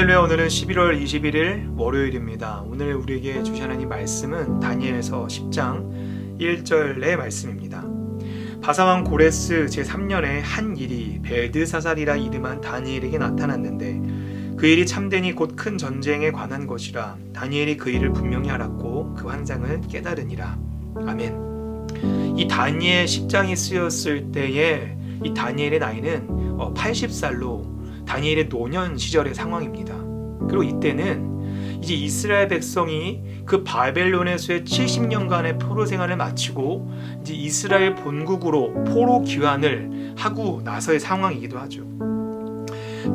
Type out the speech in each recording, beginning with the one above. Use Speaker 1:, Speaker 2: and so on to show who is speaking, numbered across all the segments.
Speaker 1: 할렐루야. 오늘은 11월 21일 월요일입니다. 오늘 우리에게 주신 하나님 말씀은 다니엘서 10장 1절의 말씀입니다. 바사왕 고레스 제3년에 한 일이 벨드사살이라 이름한 다니엘에게 나타났는데 그 일이 참되니 곧 큰 전쟁에 관한 것이라. 다니엘이 그 일을 분명히 알았고 그 환상을 깨달으니라. 아멘. 이 다니엘 10장이 쓰였을 때에 이 다니엘의 나이는 80살로 다니엘의 노년 시절의 상황입니다. 그리고 이때는 이제 이스라엘 백성이 그 바벨론에서의 70년간의 포로 생활을 마치고 이제 이스라엘 본국으로 포로 귀환을 하고 나서의 상황이기도 하죠.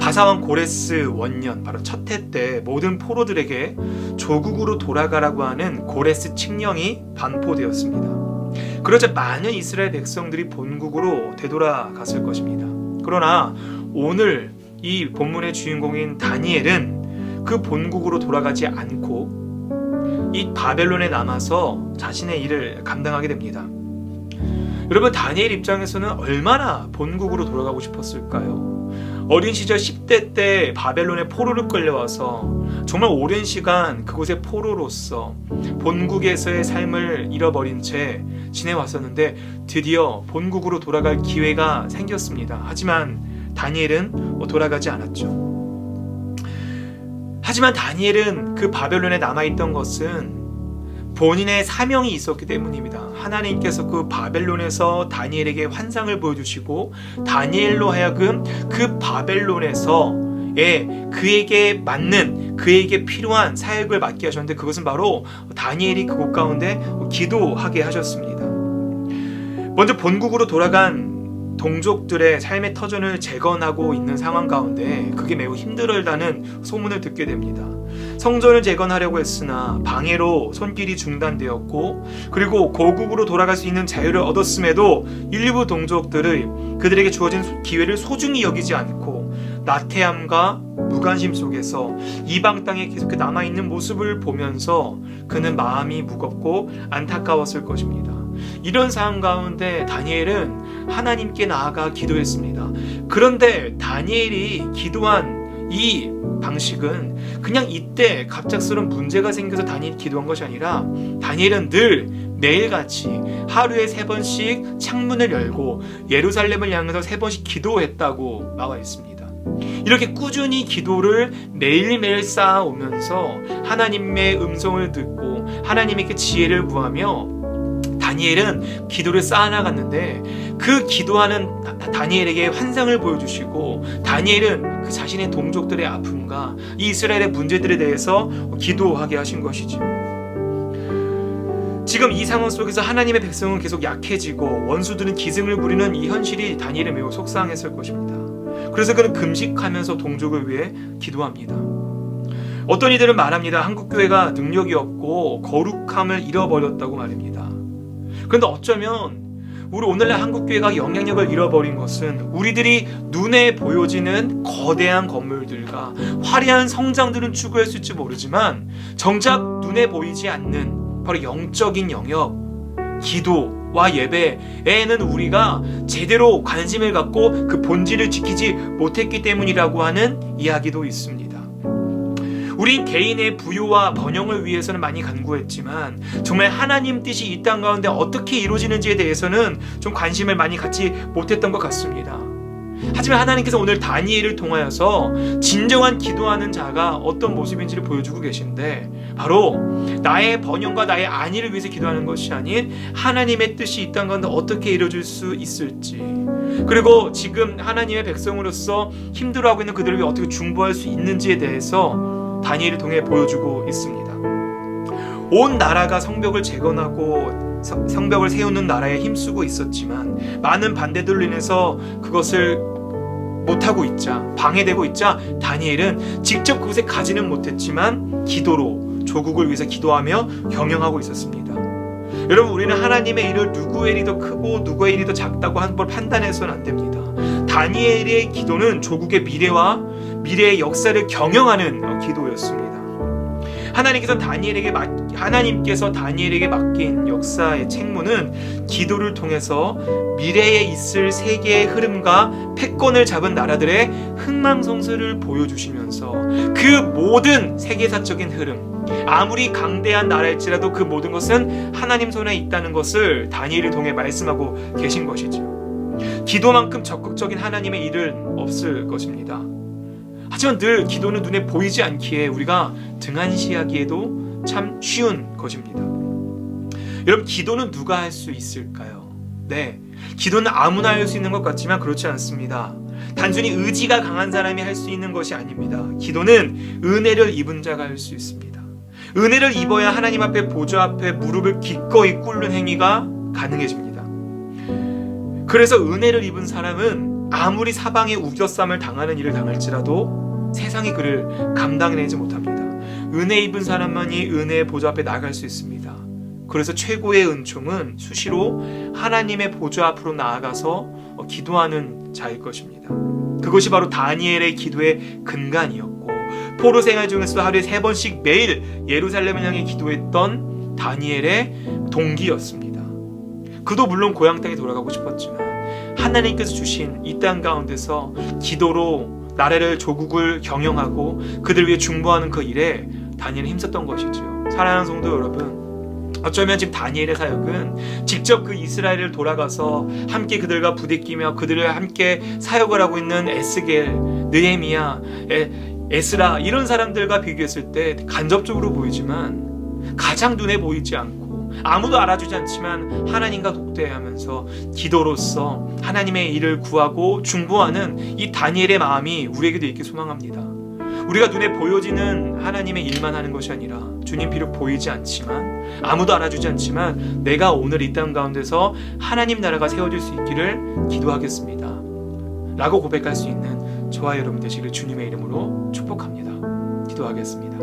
Speaker 1: 바사왕 고레스 원년, 바로 첫 해 때 모든 포로들에게 조국으로 돌아가라고 하는 고레스 칙령이 반포되었습니다. 그러자 많은 이스라엘 백성들이 본국으로 되돌아갔을 것입니다. 그러나 오늘 이 본문의 주인공인 다니엘은 그 본국으로 돌아가지 않고 이 바벨론에 남아서 자신의 일을 감당하게 됩니다. 여러분, 다니엘 입장에서는 얼마나 본국으로 돌아가고 싶었을까요? 어린 시절 10대 때 바벨론에 포로를 끌려와서 정말 오랜 시간 그곳의 포로로서 본국에서의 삶을 잃어버린 채 지내왔었는데 드디어 본국으로 돌아갈 기회가 생겼습니다. 하지만 다니엘은 돌아가지 않았죠. 하지만 다니엘은 그 바벨론에 남아있던 것은 본인의 사명이 있었기 때문입니다. 하나님께서 그 바벨론에서 다니엘에게 환상을 보여주시고 다니엘로 하여금 그 바벨론에서 그에게 맞는, 그에게 필요한 사역을 맡게 하셨는데 그것은 바로 다니엘이 그곳 가운데 기도하게 하셨습니다. 먼저 본국으로 돌아간 동족들의 삶의 터전을 재건하고 있는 상황 가운데 그게 매우 힘들다는 소문을 듣게 됩니다. 성전을 재건하려고 했으나 방해로 손길이 중단되었고, 그리고 고국으로 돌아갈 수 있는 자유를 얻었음에도 일부 동족들의 그들에게 주어진 기회를 소중히 여기지 않고 나태함과 무관심 속에서 이방 땅에 계속 남아있는 모습을 보면서 그는 마음이 무겁고 안타까웠을 것입니다. 이런 상황 가운데 다니엘은 하나님께 나아가 기도했습니다. 그런데 다니엘이 기도한 이 방식은 그냥 이때 갑작스러운 문제가 생겨서 다니엘이 기도한 것이 아니라 다니엘은 늘 매일같이 하루에 3번씩 창문을 열고 예루살렘을 향해서 3번씩 기도했다고 나와 있습니다. 이렇게 꾸준히 기도를 매일매일 쌓아오면서 하나님의 음성을 듣고 하나님에게 지혜를 구하며 다니엘은 기도를 쌓아나갔는데 그 기도하는 다니엘에게 환상을 보여주시고 다니엘은 그 자신의 동족들의 아픔과 이 이스라엘의 문제들에 대해서 기도하게 하신 것이죠. 지금 이 상황 속에서 하나님의 백성은 계속 약해지고 원수들은 기승을 부리는 이 현실이 다니엘은 매우 속상했을 것입니다. 그래서 그는 금식하면서 동족을 위해 기도합니다. 어떤 이들은 말합니다. 한국교회가 능력이 없고 거룩함을 잃어버렸다고 말입니다. 그런데 어쩌면 우리 오늘날 한국교회가 영향력을 잃어버린 것은 우리들이 눈에 보여지는 거대한 건물들과 화려한 성장들은 추구할 수 있을지 모르지만 정작 눈에 보이지 않는 바로 영적인 영역, 기도와 예배에는 우리가 제대로 관심을 갖고 그 본질을 지키지 못했기 때문이라고 하는 이야기도 있습니다. 우린 개인의 부유와 번영을 위해서는 많이 간구했지만 정말 하나님 뜻이 이 땅 가운데 어떻게 이루어지는지에 대해서는 좀 관심을 많이 갖지 못했던 것 같습니다. 하지만 하나님께서 오늘 다니엘을 통하여서 진정한 기도하는 자가 어떤 모습인지를 보여주고 계신데 바로 나의 번영과 나의 안위를 위해서 기도하는 것이 아닌 하나님의 뜻이 이 땅 가운데 어떻게 이루어질 수 있을지, 그리고 지금 하나님의 백성으로서 힘들어하고 있는 그들을 위해 어떻게 중보할 수 있는지에 대해서 다니엘을 통해 보여주고 있습니다. 온 나라가 성벽을 재건하고 성벽을 세우는 나라에 힘쓰고 있었지만 많은 반대들로 인해서 그것을 못하고 있자, 방해되고 있자 다니엘은 직접 그곳에 가지는 못했지만 기도로 조국을 위해서 기도하며 경영하고 있었습니다. 여러분, 우리는 하나님의 일을 누구의 일이 더 크고 누구의 일이 더 작다고 한 번 판단해서는 안 됩니다. 다니엘의 기도는 조국의 미래와 미래의 역사를 경영하는 기도였습니다. 하나님께서 다니엘에게 맡긴 역사의 책무는 기도를 통해서 미래에 있을 세계의 흐름과 패권을 잡은 나라들의 흥망성쇠를 보여주시면서 그 모든 세계사적인 흐름, 아무리 강대한 나라일지라도 그 모든 것은 하나님 손에 있다는 것을 다니엘을 통해 말씀하고 계신 것이죠. 기도만큼 적극적인 하나님의 일은 없을 것입니다. 하지만 늘 기도는 눈에 보이지 않기에 우리가 등한시하기에도 참 쉬운 것입니다. 여러분, 기도는 누가 할 수 있을까요? 네, 기도는 아무나 할 수 있는 것 같지만 그렇지 않습니다. 단순히 의지가 강한 사람이 할 수 있는 것이 아닙니다. 기도는 은혜를 입은 자가 할 수 있습니다. 은혜를 입어야 하나님 앞에 보좌 앞에 무릎을 기꺼이 꿇는 행위가 가능해집니다. 그래서 은혜를 입은 사람은 아무리 사방에 우겨쌈을 당하는 일을 당할지라도 세상이 그를 감당해내지 못합니다. 은혜 입은 사람만이 은혜의 보좌 앞에 나갈 수 있습니다. 그래서 최고의 은총은 수시로 하나님의 보좌 앞으로 나아가서 기도하는 자일 것입니다. 그것이 바로 다니엘의 기도의 근간이었고, 포로 생활 중에서도 하루에 3번씩 매일 예루살렘을 향해 기도했던 다니엘의 동기였습니다. 그도 물론 고향 땅에 돌아가고 싶었지만 하나님께서 주신 이 땅 가운데서 기도로 나라를, 조국을 경영하고 그들 위해 중보하는 그 일에 다니엘은 힘썼던 것이죠. 사랑하는 성도 여러분, 어쩌면 지금 다니엘의 사역은 직접 그 이스라엘을 돌아가서 함께 그들과 부대끼며 그들을 함께 사역을 하고 있는 에스겔, 느헤미야, 에스라 이런 사람들과 비교했을 때 간접적으로 보이지만 가장 눈에 보이지 않고 아무도 알아주지 않지만 하나님과 독대하면서 기도로서 하나님의 일을 구하고 중보하는 이 다니엘의 마음이 우리에게도 있길 소망합니다. 우리가 눈에 보여지는 하나님의 일만 하는 것이 아니라 주님 비록 보이지 않지만 아무도 알아주지 않지만 내가 오늘 이 땅 가운데서 하나님 나라가 세워질 수 있기를 기도하겠습니다 라고 고백할 수 있는 저와 여러분 되시기를 주님의 이름으로 축복합니다. 기도하겠습니다.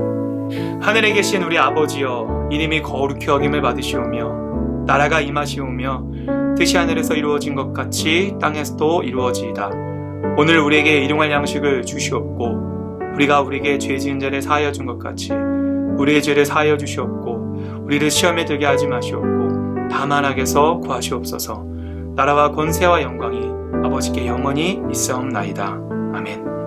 Speaker 1: 하늘에 계신 우리 아버지여, 이름이 거룩히 여김을 받으시오며 나라가 임하시오며 뜻이 하늘에서 이루어진 것 같이 땅에서도 이루어지이다. 오늘 우리에게 일용할 양식을 주시옵고 우리가 우리에게 죄 지은 자를 사하여 준 것 같이 우리의 죄를 사하여 주시옵고 우리를 시험에 들게 하지 마시옵고 다만 악에서 구하시옵소서. 나라와 권세와 영광이 아버지께 영원히 있사옵나이다. 아멘.